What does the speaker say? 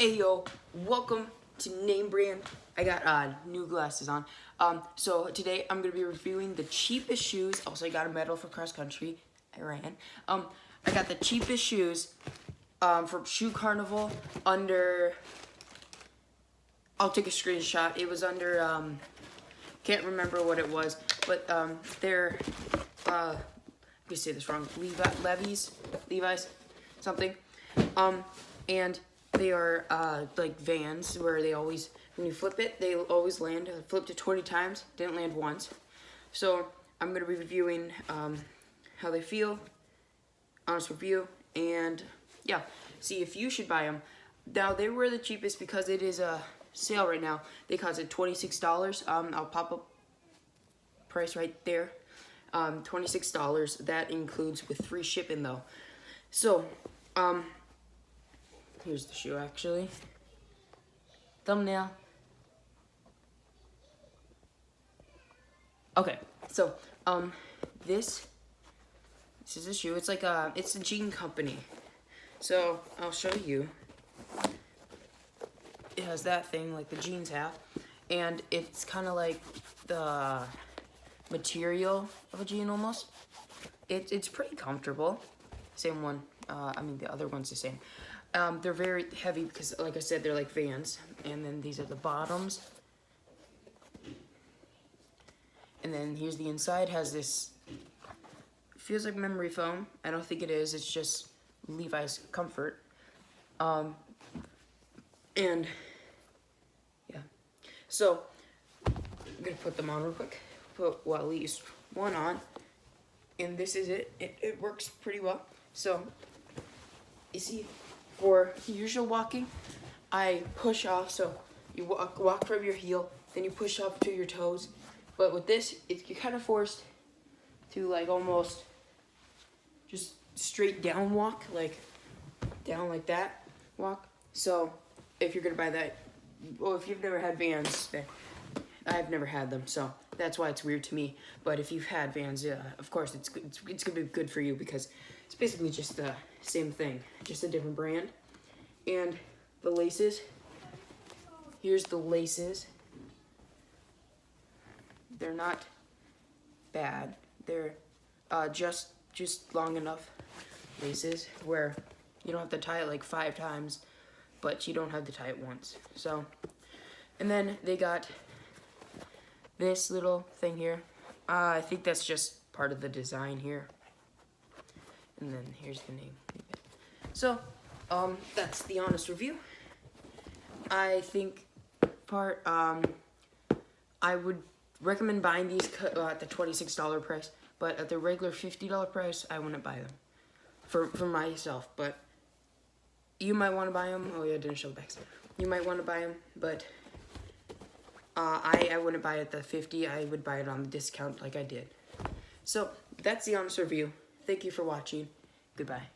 Hey yo, welcome to Name Brand. I got new glasses on. So today I'm gonna be reviewing the cheapest shoes. Also, I got a medal for cross country. I ran. I got the cheapest shoes from Shoe Carnival under. I'll take a screenshot. It was under can't remember what it was, but they're I'm gonna say this wrong. Levi's, something. And they are like Vans, where they always, when you flip it, they always land. I flipped it 20 times, didn't land once. So I'm going to be reviewing how they feel, honest review, and yeah, see if you should buy them. Now, they were the cheapest because it is a sale right now. They cost it $26. I'll pop up price right there. $26. That includes with free shipping though. So, here's the shoe, actually. Thumbnail. Okay, so, this is a shoe. It's like it's a jean company. So, I'll show you. It has that thing like the jeans have. And it's kind of like the material of a jean almost. It's pretty comfortable. Same one. I mean, the other one's the same. They're very heavy because, like I said, they're like Vans. And then these are the bottoms. And then here's the inside. Has this, feels like memory foam. I don't think it is. It's just Levi's Comfort. And, yeah. So, I'm going to put them on real quick. Put, well, at least one on. And this is it. It works pretty well. So, you see, for usual walking, I push off, so you walk from your heel, then you push off to your toes. But with this, you're kind of forced to like almost just straight down walk, like down like that walk. So if you're gonna buy that, well, if you've never had Vans, I've never had them, so that's why it's weird to me. But if you've had Vans, of course it's gonna be good for you because it's basically just the same thing, just a different brand. And the laces, here's the laces. They're not bad. They're just long enough laces where you don't have to tie it like 5 times, but you don't have to tie it once. So, and then they got this little thing here. I think that's just part of the design here. And then here's the name. So, that's the honest review. I think I would recommend buying these at the $26 price, but at the regular $50 price, I wouldn't buy them for myself. But you might want to buy them. Oh yeah, I didn't show the backs. You might want to buy them, but I wouldn't buy it at the 50. I would buy it on the discount like I did. So that's the honest review. Thank you for watching. Goodbye.